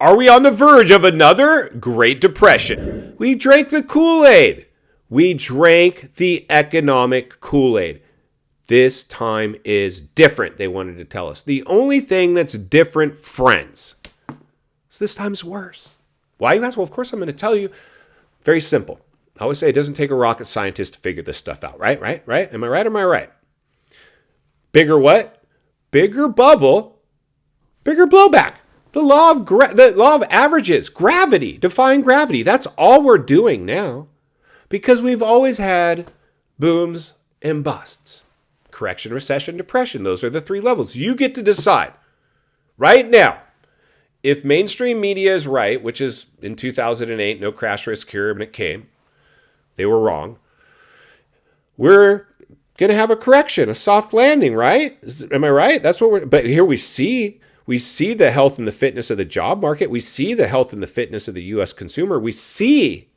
Are we on the verge of another Great Depression? We drank the Kool-Aid. We drank the economic Kool-Aid. This time is different, they wanted to tell us. The only thing that's different, friends, is this time's worse. Why, you ask? Well, of course I'm going to tell you. Very simple. I always say it doesn't take a rocket scientist to figure this stuff out, right? Am I right or am I right? Bigger what? Bigger bubble, bigger blowback. The law of averages, gravity, defying gravity. That's all we're doing now because we've always had booms and busts. Correction, recession, depression. Those are the three levels. You get to decide right now. If mainstream media is right, which is in 2008, no crash risk here, and it came. They were wrong. We're going to have a correction, a soft landing, right? Am I right? That's what but here we see the health and the fitness of the job market. We see the health and the fitness of the U.S. consumer. We see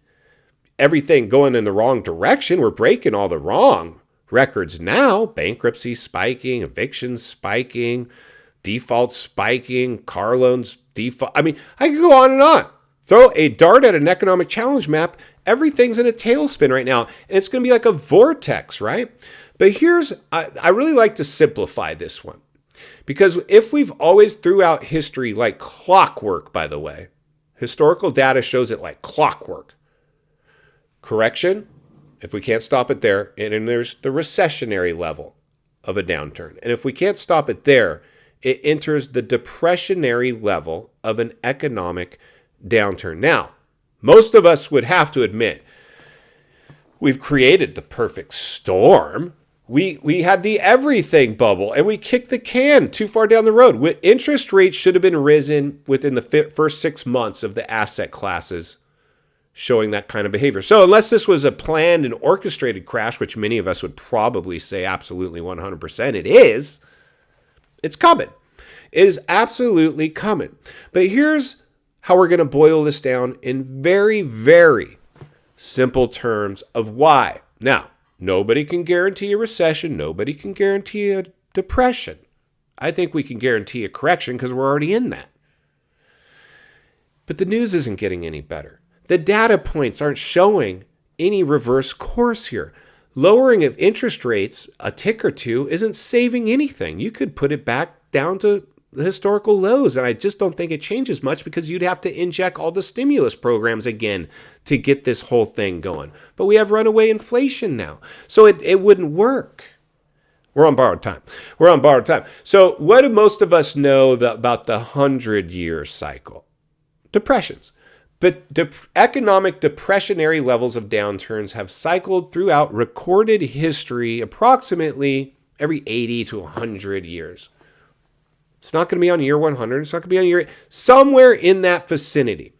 everything going in the wrong direction. We're breaking all the wrong records now. Bankruptcy spiking, evictions spiking, defaults spiking, car loans default. I mean, I could go on and on. Throw a dart at an economic challenge map. Everything's in a tailspin right now. And it's going to be like a vortex, right? But I really like to simplify this one. Because if we've always throughout history like clockwork, by the way, historical data shows it like clockwork. Correction, if we can't stop it there, and then there's the recessionary level of a downturn. And if we can't stop it there, it enters the depressionary level of an economic downturn. Now, most of us would have to admit, we've created the perfect storm. We had the everything bubble, and we kicked the can too far down the road. Interest rates should have been risen within the first 6 months of the asset classes showing that kind of behavior. So unless this was a planned and orchestrated crash, which many of us would probably say absolutely 100% it is, it's coming. It is absolutely coming. But here's how we're going to boil this down in very, very simple terms of why. Now, nobody can guarantee a recession. Nobody can guarantee a depression. I think we can guarantee a correction because we're already in that. But the news isn't getting any better. The data points aren't showing any reverse course here. Lowering of interest rates a tick or two isn't saving anything. You could put it back down to the historical lows, and I just don't think it changes much because you'd have to inject all the stimulus programs again to get this whole thing going. But we have runaway inflation now, so it wouldn't work. We're on borrowed time. So what do most of us know about the 100-year cycle? Depressions. But economic depressionary levels of downturns have cycled throughout recorded history approximately every 80 to 100 years. It's not going to be on year 100. It's not going to be on year somewhere in that vicinity.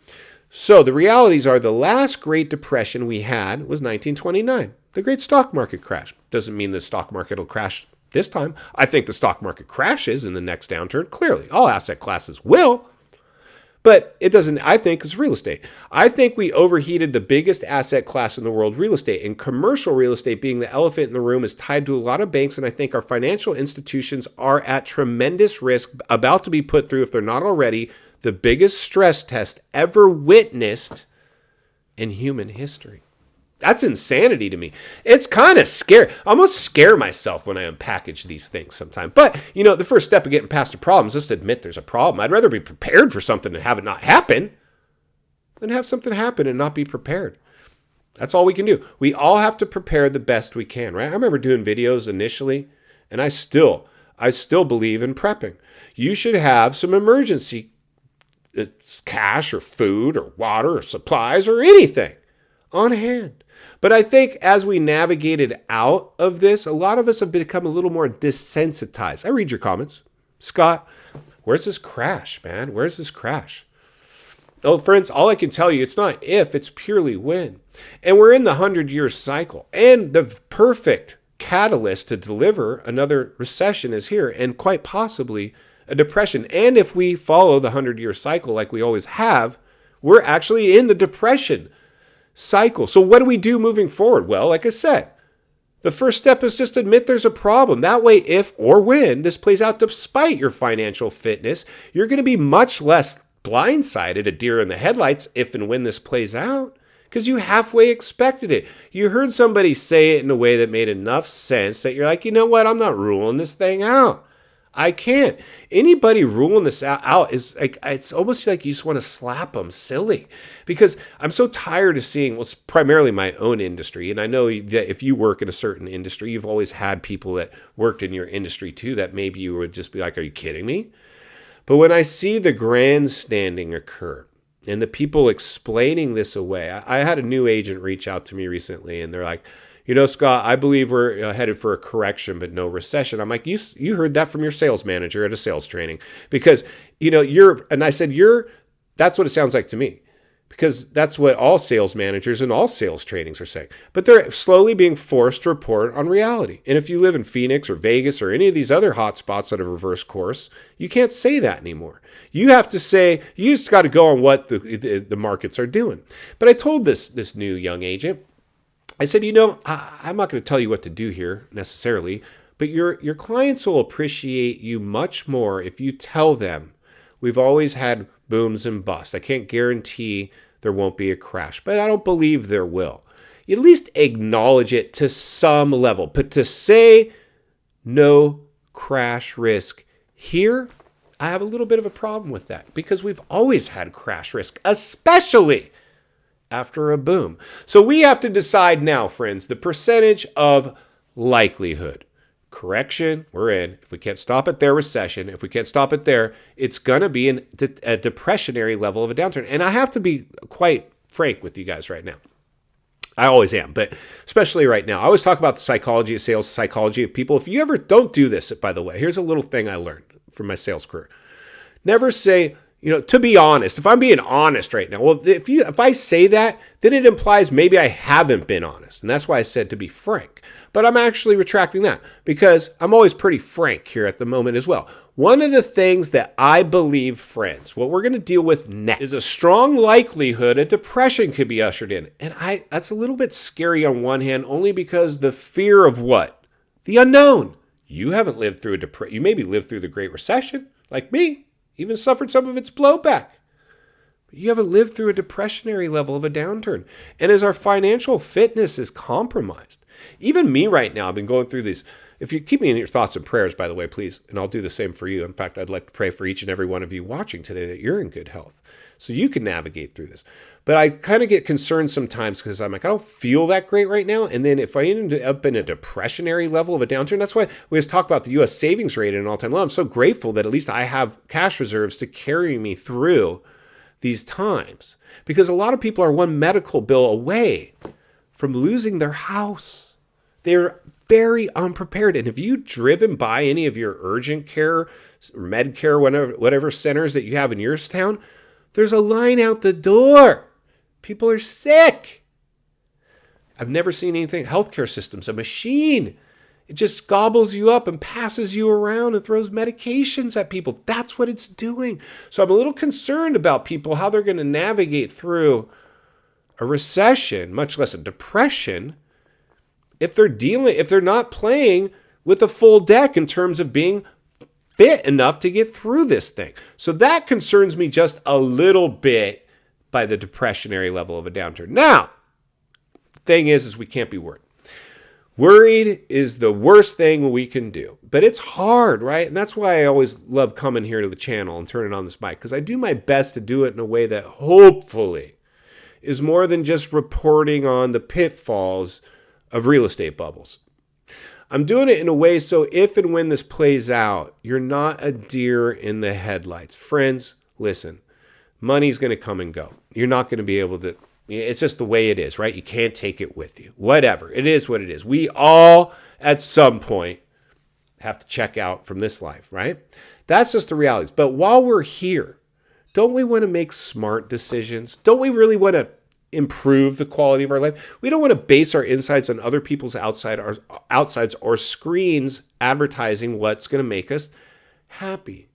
So the realities are the last Great Depression we had was 1929, the great stock market crash. Doesn't mean the stock market will crash this time. I think the stock market crashes in the next downturn. Clearly, all asset classes will. But it doesn't, I think, it's real estate. I think we overheated the biggest asset class in the world, real estate. And commercial real estate, being the elephant in the room, is tied to a lot of banks. And I think our financial institutions are at tremendous risk, about to be put through, if they're not already, the biggest stress test ever witnessed in human history. That's insanity to me. It's kind of scary. I almost scare myself when I unpackage these things sometimes. But, the first step of getting past a problem is just to admit there's a problem. I'd rather be prepared for something and have it not happen than have something happen and not be prepared. That's all we can do. We all have to prepare the best we can, right? I remember doing videos initially, and I still believe in prepping. You should have some emergency cash or food or water or supplies or anything on hand. But I think as we navigated out of this, a lot of us have become a little more desensitized. I read your comments. Scott, where's this crash, man? Where's this crash? Oh, friends, all I can tell you, it's not if, it's purely when. And we're in the 100-year cycle. And the perfect catalyst to deliver another recession is here, and quite possibly a depression. And if we follow the 100-year cycle like we always have, we're actually in the depression cycle. So what do we do moving forward? Well, like I said, the first step is just admit there's a problem. That way, if or when this plays out despite your financial fitness, you're going to be much less blindsided, a deer in the headlights, if and when this plays out, because you halfway expected it. You heard somebody say it in a way that made enough sense that you're like, you know what? I'm not ruling this thing out. I can't. Anybody ruling this out is like, it's almost like you just want to slap them silly, because I'm so tired of seeing, well, it's primarily my own industry. And I know that if you work in a certain industry, you've always had people that worked in your industry too, that maybe you would just be like, are you kidding me? But when I see the grandstanding occur and the people explaining this away, I had a new agent reach out to me recently, and they're like, you know, Scott, I believe we're headed for a correction, but no recession. I'm like, you heard that from your sales manager at a sales training, because, you know, and I said, that's what it sounds like to me, because that's what all sales managers and all sales trainings are saying. But they're slowly being forced to report on reality. And if you live in Phoenix or Vegas or any of these other hot spots that have reverse course, you can't say that anymore. You have to say, you just got to go on what the markets are doing. But I told this new young agent, I said, you know, I'm not going to tell you what to do here necessarily, but your clients will appreciate you much more if you tell them we've always had booms and busts. I can't guarantee there won't be a crash, but I don't believe there will. You at least acknowledge it to some level. But to say no crash risk here, I have a little bit of a problem with that, because we've always had crash risk, especially after a boom. So we have to decide now, friends, the percentage of likelihood. Correction, we're in. If we can't stop it there, recession. If we can't stop it there, it's going to be a depressionary level of a downturn. And I have to be quite frank with you guys right now. I always am, but especially right now. I always talk about the psychology of sales, psychology of people. If you ever don't do this, by the way, here's a little thing I learned from my sales career. Never say, you know, to be honest, if I'm being honest right now, well, if I say that, then it implies maybe I haven't been honest. And that's why I said to be frank. But I'm actually retracting that, because I'm always pretty frank here at the moment as well. One of the things that I believe, friends, what we're going to deal with next is a strong likelihood a depression could be ushered in. And that's a little bit scary on one hand, only because the fear of what? The unknown. You haven't lived through you maybe lived through the Great Recession, like me. Even suffered some of its blowback. But you haven't lived through a depressionary level of a downturn. And as our financial fitness is compromised, even me right now, I've been going through these. If you keep me in your thoughts and prayers, by the way, please, and I'll do the same for you. In fact, I'd like to pray for each and every one of you watching today that you're in good health, so you can navigate through this. But I kind of get concerned sometimes, because I'm like, I don't feel that great right now. And then if I end up in a depressionary level of a downturn, that's why we always talk about the U.S. savings rate at an all-time low. I'm so grateful that at least I have cash reserves to carry me through these times, because a lot of people are one medical bill away from losing their house. They're very unprepared. And if you've driven by any of your urgent care or med care, whatever centers that you have in your town, there's a line out the door. People are sick. I've never seen anything. Healthcare system's a machine. It just gobbles you up and passes you around and throws medications at people. That's what it's doing. So I'm a little concerned about people, how they're going to navigate through a recession, much less a depression, if they're not playing with a full deck in terms of being fit enough to get through this thing. So that concerns me just a little bit by the depressionary level of a downturn. Now, the thing is we can't be worried. Worried is the worst thing we can do. But it's hard, right? And that's why I always love coming here to the channel and turning on this mic, because I do my best to do it in a way that hopefully is more than just reporting on the pitfalls of real estate bubbles. I'm doing it in a way so if and when this plays out, you're not a deer in the headlights. Friends, listen, money's going to come and go. You're not going to be able to, it's just the way it is, right? You can't take it with you. Whatever. It is what it is. We all, at some point, have to check out from this life, right? That's just the realities. But while we're here, don't we want to make smart decisions? Don't we really want to improve the quality of our life? We don't want to base our insights on other people's outsides or screens advertising what's going to make us happy.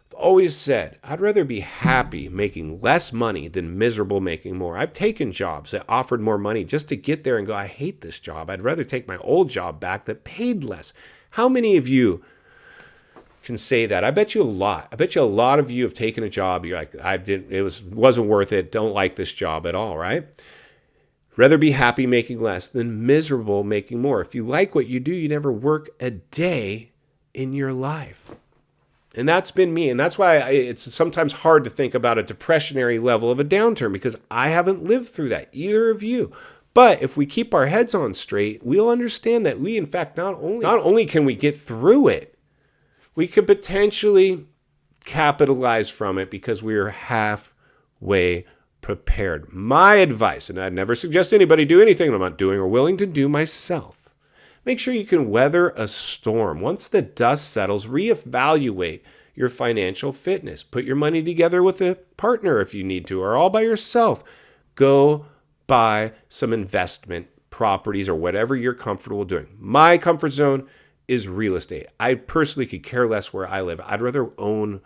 I've always said I'd rather be happy making less money than miserable making more. I've taken jobs that offered more money just to get there and go, I hate this job. I'd rather take my old job back that paid less. How many of you can say that. I bet you a lot. I bet you a lot of you have taken a job. You're like, wasn't worth it. Don't like this job at all, right? Rather be happy making less than miserable making more. If you like what you do, you never work a day in your life. And that's been me. And that's why it's sometimes hard to think about a depressionary level of a downturn, because I haven't lived through that, either of you. But if we keep our heads on straight, we'll understand that we, in fact, not only can we get through it, we could potentially capitalize from it because we are halfway prepared. My advice, and I'd never suggest anybody do anything I'm not doing or willing to do myself, make sure you can weather a storm. Once the dust settles, reevaluate your financial fitness. Put your money together with a partner if you need to, or all by yourself. Go buy some investment properties or whatever you're comfortable doing. My comfort zone is real estate. I personally could care less where I live. I'd rather own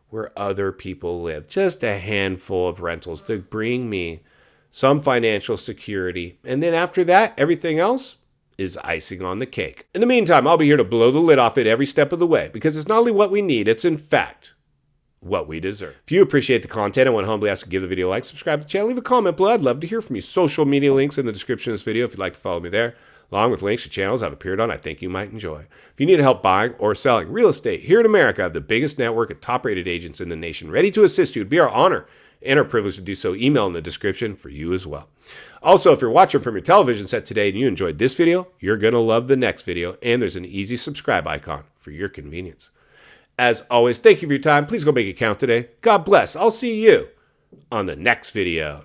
where other people live. Just a handful of rentals to bring me some financial security. And then after that, everything else is icing on the cake. In the meantime, I'll be here to blow the lid off it every step of the way, because it's not only what we need, it's in fact what we deserve. If you appreciate the content, I want to humbly ask you to give the video a like, subscribe to the channel, leave a comment below. I'd love to hear from you. Social media links in the description of this video if you'd like to follow me there, along with links to channels I've appeared on I think you might enjoy. If you need help buying or selling real estate here in America, I have the biggest network of top-rated agents in the nation ready to assist you. It'd be our honor and our privilege to do so. Email in the description for you as well. Also, if you're watching from your television set today and you enjoyed this video, you're going to love the next video, and there's an easy subscribe icon for your convenience. As always, thank you for your time. Please go make it count today. God bless. I'll see you on the next video.